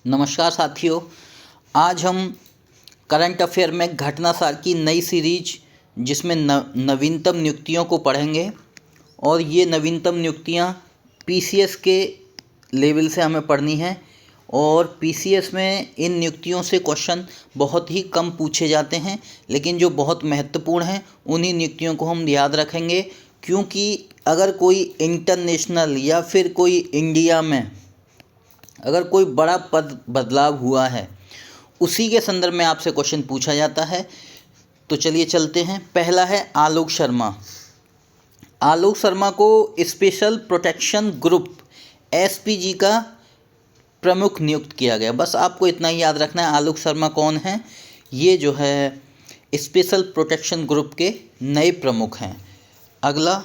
नमस्कार साथियों, आज हम करंट अफेयर में घटना सार की नई सीरीज जिसमें नवीनतम नियुक्तियों को पढ़ेंगे। और ये नवीनतम नियुक्तियां पीसीएस के लेवल से हमें पढ़नी है। और पीसीएस में इन नियुक्तियों से क्वेश्चन बहुत ही कम पूछे जाते हैं, लेकिन जो बहुत महत्वपूर्ण हैं उन्हीं नियुक्तियों को हम याद रखेंगे। क्योंकि अगर कोई इंटरनेशनल या फिर कोई इंडिया में अगर कोई बड़ा पद बदलाव हुआ है, उसी के संदर्भ में आपसे क्वेश्चन पूछा जाता है। तो चलिए चलते हैं। पहला है आलोक शर्मा। आलोक शर्मा को स्पेशल प्रोटेक्शन ग्रुप एसपीजी का प्रमुख नियुक्त किया गया। बस आपको इतना ही याद रखना है, आलोक शर्मा कौन है। ये जो है स्पेशल प्रोटेक्शन ग्रुप के नए प्रमुख हैं। अगला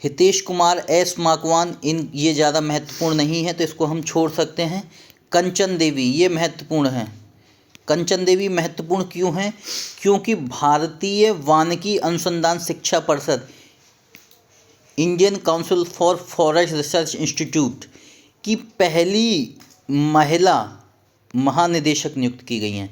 हितेश कुमार एस माकवान। ये ज़्यादा महत्वपूर्ण नहीं है तो इसको हम छोड़ सकते हैं। कंचन देवी, ये महत्वपूर्ण है। कंचन देवी महत्वपूर्ण क्यों है? क्योंकि भारतीय वानिकी अनुसंधान शिक्षा परिषद Indian council for forest research institute की पहली महिला महानिदेशक नियुक्त की गई हैं।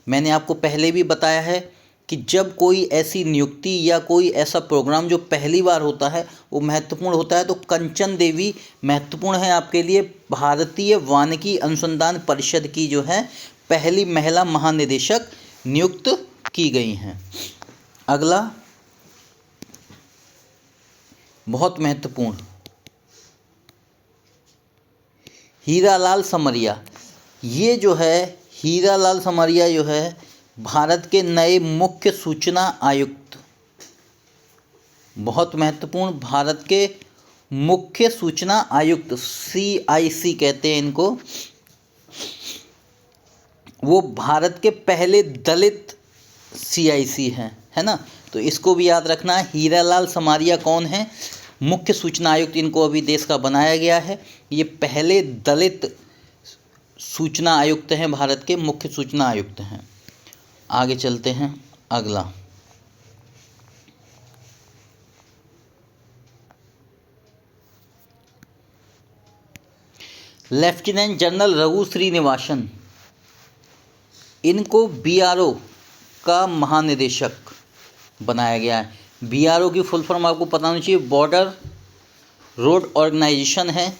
मैंने आपको पहले भी बताया है कि जब कोई ऐसी नियुक्ति या कोई ऐसा प्रोग्राम जो पहली बार होता है वो महत्वपूर्ण होता है, तो कंचन देवी महत्वपूर्ण है आपके लिए। भारतीय वानिकी अनुसंधान परिषद की जो है पहली महिला महानिदेशक नियुक्त की गई हैं। अगला बहुत महत्वपूर्ण, हीरालाल समरिया। ये जो है हीरालाल समरिया जो है भारत के नए मुख्य सूचना आयुक्त। बहुत महत्वपूर्ण, भारत के मुख्य सूचना आयुक्त CIC कहते हैं इनको। वो भारत के पहले दलित CIC हैं, है ना। तो इसको भी याद रखना है। हीरालाल समरिया कौन है? मुख्य सूचना आयुक्त इनको अभी देश का बनाया गया है। ये पहले दलित सूचना आयुक्त हैं, भारत के मुख्य सूचना आयुक्त हैं। आगे चलते हैं। अगला लेफ्टिनेंट जनरल रघु श्रीनिवासन। इनको BRO का महानिदेशक बनाया गया है। BRO की फुल फॉर्म आपको पता होनी चाहिए, बॉर्डर रोड ऑर्गेनाइजेशन है।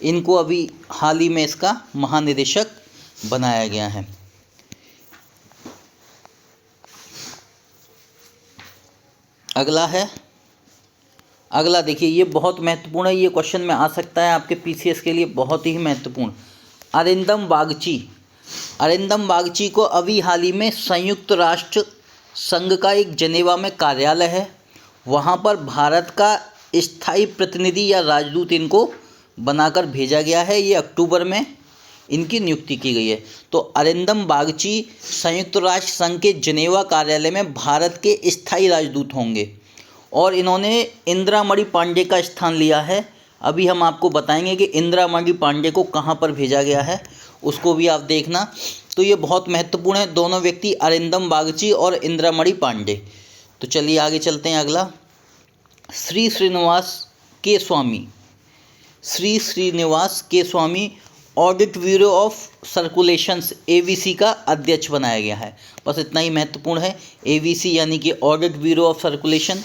इनको अभी हाल ही में इसका महानिदेशक बनाया गया है। अगला देखिए, ये बहुत महत्वपूर्ण है। ये क्वेश्चन में आ सकता है आपके पीसीएस के लिए, बहुत ही महत्वपूर्ण। अरिंदम बागची। अरिंदम बागची को अभी हाल ही में संयुक्त राष्ट्र संघ का एक जेनेवा में कार्यालय है, वहाँ पर भारत का स्थायी प्रतिनिधि या राजदूत इनको बनाकर भेजा गया है। ये अक्टूबर में इनकी नियुक्ति की गई है। तो अरिंदम बागची संयुक्त राष्ट्र संघ के जेनेवा कार्यालय में भारत के स्थायी राजदूत होंगे। और इन्होंने इंदिरामणि पांडे का स्थान लिया है। अभी हम आपको बताएंगे कि इंदिरामणि पांडे को कहाँ पर भेजा गया है, उसको भी आप देखना। तो ये बहुत महत्वपूर्ण है, दोनों व्यक्ति अरिंदम बागची और इंदिरामणि पांडे। तो चलिए आगे चलते हैं। अगला श्री श्रीनिवास के स्वामी। श्री श्रीनिवास के Swami audit bureau of circulations ABC का अध्यक्ष बनाया गया है। बस इतना ही महत्वपूर्ण है। ABC यानी कि ऑडिट ब्यूरो ऑफ सर्कुलेशन,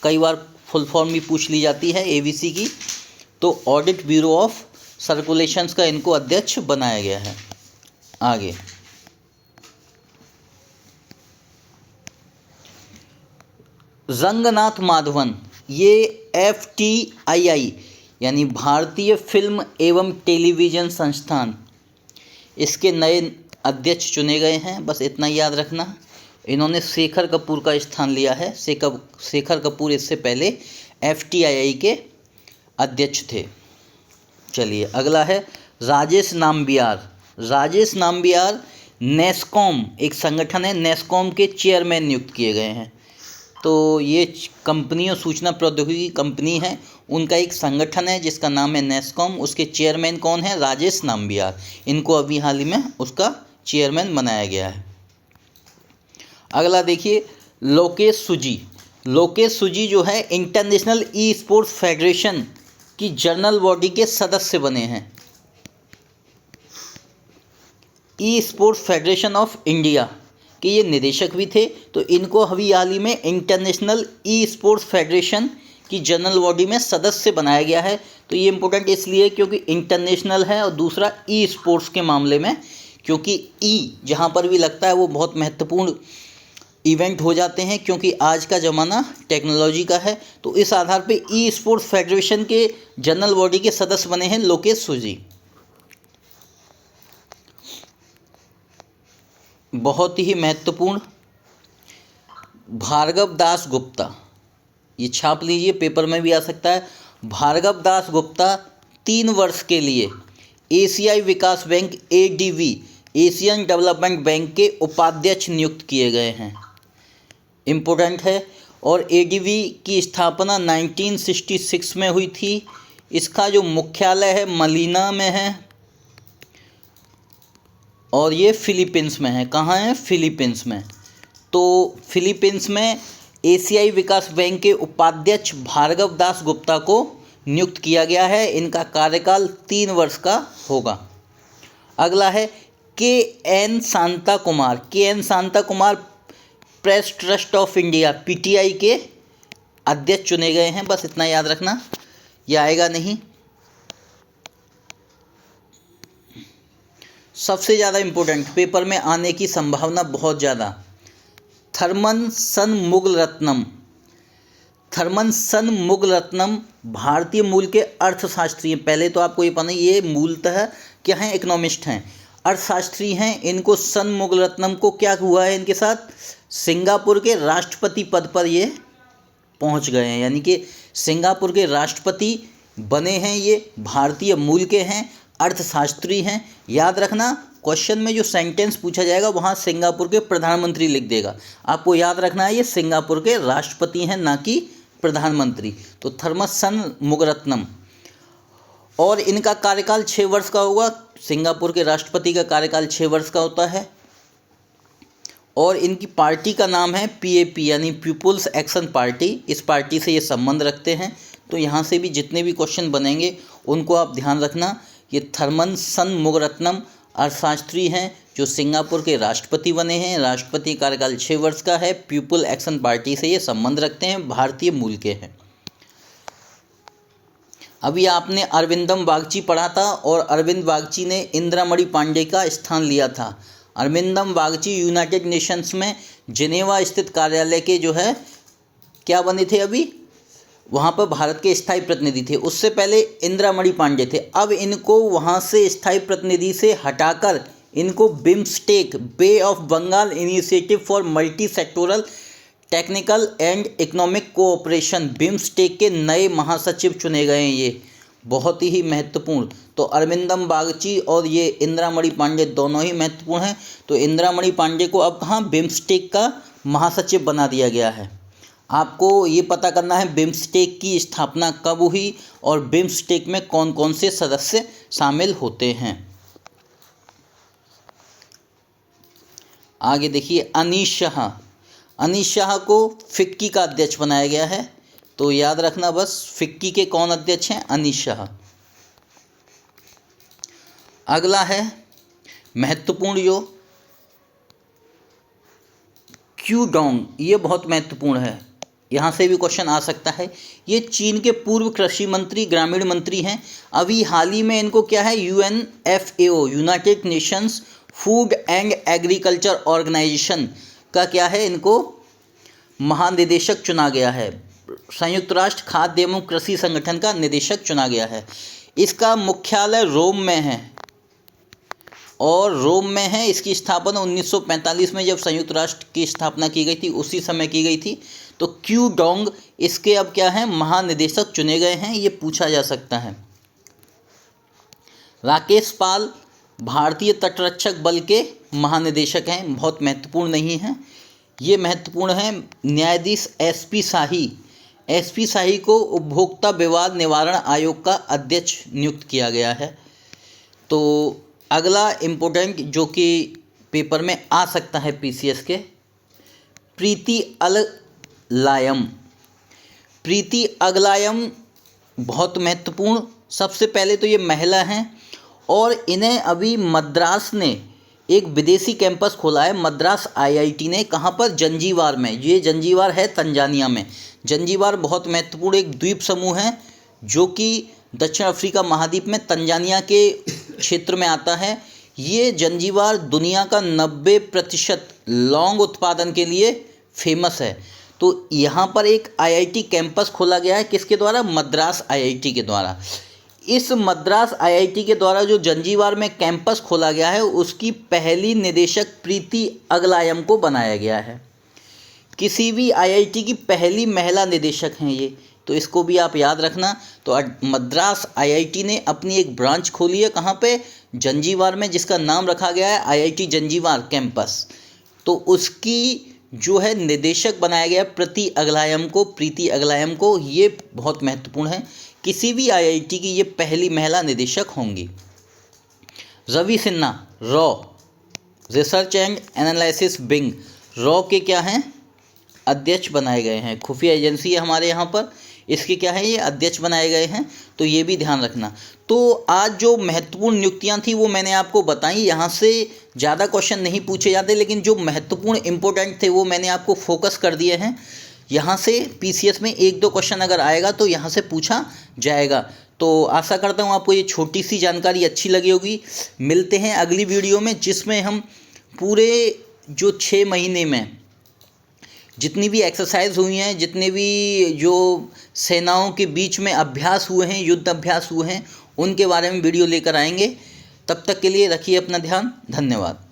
कई बार फुल फॉर्म भी पूछ ली जाती है ABC की। तो ऑडिट ब्यूरो ऑफ सर्कुलेशंस का इनको अध्यक्ष बनाया गया है। आगे रंगनाथ माधवन। ये FTII यानी भारतीय फिल्म एवं टेलीविज़न संस्थान, इसके नए अध्यक्ष चुने गए हैं। बस इतना ही याद रखना। इन्होंने शेखर कपूर का स्थान लिया है। शेखर कपूर इससे पहले FTII के अध्यक्ष थे। चलिए अगला है राजेश नाम्बियार। राजेश नाम्बियार नेस्कॉम एक संगठन है, नेस्कॉम के चेयरमैन नियुक्त किए गए हैं। तो ये कंपनियों सूचना प्रौद्योगिकी कंपनी है, उनका एक संगठन है जिसका नाम है नेस्कॉम। उसके चेयरमैन कौन है? राजेश नाम्बियार। इनको अभी हाल ही में उसका चेयरमैन बनाया गया है। अगला देखिए लोकेश सुजी। लोकेश सुजी जो है इंटरनेशनल ई स्पोर्ट्स फेडरेशन की जनरल बॉडी के सदस्य बने हैं। E sports federation of India के ये निदेशक भी थे। तो इनको अभी हाल ही में इंटरनेशनल ई स्पोर्ट्स फेडरेशन की जनरल बॉडी में सदस्य बनाया गया है। तो ये इम्पोर्टेंट इसलिए क्योंकि इंटरनेशनल है और दूसरा ई स्पोर्ट्स के मामले में, क्योंकि ई जहाँ पर भी लगता है वो बहुत महत्वपूर्ण इवेंट हो जाते हैं, क्योंकि आज का ज़माना टेक्नोलॉजी का है। तो इस आधार पे ई स्पोर्ट्स फेडरेशन के जनरल बॉडी के सदस्य बने हैं लोकेश सुजी। बहुत ही महत्वपूर्ण, भार्गव दास गुप्ता, ये छाप लीजिए, पेपर में भी आ सकता है। भार्गव दास गुप्ता 3 वर्ष के लिए एशियाई विकास bank ADB Asian development bank के उपाध्यक्ष नियुक्त किए गए हैं। इम्पोर्टेंट है। और ADB की स्थापना 1966 में हुई थी। इसका जो मुख्यालय है मनीला में है और ये फिलीपींस में है। कहाँ है? फिलीपींस में। तो फिलीपींस में एशियाई विकास बैंक के उपाध्यक्ष भार्गव दास गुप्ता को नियुक्त किया गया है। इनका कार्यकाल 3 वर्ष का होगा। अगला है KN Shanta Kumar. KN Shanta Kumar press trust of India PTI के अध्यक्ष चुने गए हैं। बस इतना याद रखना, यह आएगा नहीं। सबसे ज़्यादा इम्पोर्टेंट, पेपर में आने की संभावना बहुत ज़्यादा, थर्मन सनमुगलरत्नम। थर्मन सनमुगलरत्नम भारतीय मूल के अर्थशास्त्री हैं। पहले तो आपको ये पता है ये मूलतः क्या हैं? इकोनॉमिस्ट हैं, अर्थशास्त्री हैं। इनको सनमुगलरत्नम को क्या हुआ है इनके साथ? सिंगापुर के राष्ट्रपति पद पर ये पहुंच गए हैं, यानी कि सिंगापुर के राष्ट्रपति बने हैं। ये भारतीय मूल के हैं, अर्थशास्त्री हैं। याद रखना, क्वेश्चन में जो सेंटेंस पूछा जाएगा वहाँ सिंगापुर के प्रधानमंत्री लिख देगा। आपको याद रखना है ये सिंगापुर के राष्ट्रपति हैं, ना कि प्रधानमंत्री। तो थर्मन सनमुगलरत्नम, और इनका कार्यकाल 6 वर्ष का होगा। सिंगापुर के राष्ट्रपति का कार्यकाल 6 वर्ष का होता है। और इनकी पार्टी का नाम है PAP यानी पीपुल्स एक्शन पार्टी। इस पार्टी से ये संबंध रखते हैं। तो यहाँ से भी जितने भी क्वेश्चन बनेंगे उनको आप ध्यान रखना। ये थर्मन सनमुगलरत्नम अर्थशास्त्री हैं जो सिंगापुर के राष्ट्रपति बने हैं। राष्ट्रपति कार्यकाल 6 वर्ष का है। पीपुल एक्शन पार्टी से ये संबंध रखते हैं, भारतीय मूल के हैं। अभी आपने अरविंदम बागची पढ़ा था और अरविंद बागची ने इंदिरामणि पांडे का स्थान लिया था। अरविंदम बागची यूनाइटेड नेशंस में जिनेवा स्थित कार्यालय के जो है क्या बने थे? अभी वहाँ पर भारत के स्थायी प्रतिनिधि थे। उससे पहले इंदिरामणि पांडे थे। अब इनको वहाँ से स्थायी प्रतिनिधि से हटाकर इनको BIMSTEC, bay of Bengal initiative for multi sectoral technical and economic cooperation, BIMSTEC के नए महासचिव चुने गए हैं। ये बहुत ही महत्वपूर्ण। तो अरविंदम बागची और ये इंदिरामणि पांडे दोनों ही महत्वपूर्ण हैं। तो इंदिरामणि पांडे को अब कहाँ बिम्स्टेक का महासचिव बना दिया गया है। आपको ये पता करना है बिम्स्टेक की स्थापना कब हुई और बिम्स्टेक में कौन कौन से सदस्य शामिल होते हैं। आगे देखिए, अनीश शाह। अनीश शाह को फिक्की का अध्यक्ष बनाया गया है। तो याद रखना बस, फिक्की के कौन अध्यक्ष हैं? अनीश शाह। अगला है महत्वपूर्ण जो क्यू डोंग, ये बहुत महत्वपूर्ण है, यहाँ से भी क्वेश्चन आ सकता है। ये चीन के पूर्व कृषि मंत्री, ग्रामीण मंत्री हैं। अभी हाल ही में इनको क्या है? UNFAO United Nations Food and Agriculture Organization का क्या है? इनको महानिदेशक चुना गया है। संयुक्त राष्ट्र खाद्य एवं कृषि संगठन का निदेशक चुना गया है। इसका मुख्यालय रोम में है और रोम में है। इसकी स्थापना 1945 में जब संयुक्त राष्ट्र की स्थापना की गई थी उसी समय की गई थी। तो क्यू डोंग इसके अब क्या है? महानिदेशक चुने गए हैं। ये पूछा जा सकता है। राकेश पाल भारतीय तटरक्षक बल के महानिदेशक हैं, बहुत महत्वपूर्ण नहीं हैं। ये महत्वपूर्ण है न्यायाधीश SP शाही। SP शाही को उपभोक्ता विवाद निवारण आयोग का अध्यक्ष नियुक्त किया गया है। तो अगला इम्पोर्टेंट जो कि पेपर में आ सकता है PCS के, प्रीति अल अगलायम। प्रीति अगलायम बहुत महत्वपूर्ण, सबसे पहले तो ये महिला हैं और इन्हें अभी मद्रास ने एक विदेशी कैंपस खोला है, मद्रास आईआईटी ने। कहाँ पर? जंजीबार में। ये जंजीबार है तंजानिया में। जंजीबार बहुत महत्वपूर्ण एक द्वीप समूह है जो कि दक्षिण अफ्रीका महाद्वीप में तंजानिया के क्षेत्र में आता है। ये जंजीबार दुनिया का 90% लौंग उत्पादन के लिए फेमस है। तो यहाँ पर एक आईआईटी कैंपस खोला गया है, किसके द्वारा? मद्रास आईआईटी के द्वारा। इस मद्रास आईआईटी के द्वारा जो जंजीबार में कैंपस खोला गया है उसकी पहली निदेशक प्रीति अगलायम को बनाया गया है। किसी भी आईआईटी की पहली महिला निदेशक हैं ये, तो इसको भी आप याद रखना। तो मद्रास आईआईटी ने अपनी एक ब्रांच खोली है, कहाँ पे? जंजीबार में, जिसका नाम रखा गया है आईआईटी जंजीबार कैंपस। तो उसकी जो है निदेशक बनाया गया प्रीति अगलायम को। प्रीति अगलायम को, ये बहुत महत्वपूर्ण है, किसी भी आईआईटी की ये पहली महिला निदेशक होंगी। रवि सिन्हा, रॉ रिसर्च एंड एनालिसिस विंग, रॉ के क्या हैं? अध्यक्ष बनाए गए हैं। खुफिया एजेंसी है हमारे यहाँ पर, इसके क्या है? ये अध्यक्ष बनाए गए हैं। तो ये भी ध्यान रखना। तो आज जो महत्वपूर्ण नियुक्तियाँ थी वो मैंने आपको बताई। यहाँ से ज़्यादा क्वेश्चन नहीं पूछे जाते, लेकिन जो महत्वपूर्ण इंपॉर्टेंट थे वो मैंने आपको फोकस कर दिए हैं। यहाँ से पीसीएस में 1-2 क्वेश्चन अगर आएगा तो यहाँ से पूछा जाएगा। तो आशा करता हूँ आपको ये छोटी सी जानकारी अच्छी लगी होगी। मिलते हैं अगली वीडियो में, जिसमें हम पूरे जो 6 महीने में जितनी भी एक्सरसाइज हुई हैं, जितने भी जो सेनाओं के बीच में अभ्यास हुए हैं, युद्ध अभ्यास हुए हैं, उनके बारे में वीडियो लेकर आएंगे। तब तक के लिए रखिए अपना ध्यान। धन्यवाद।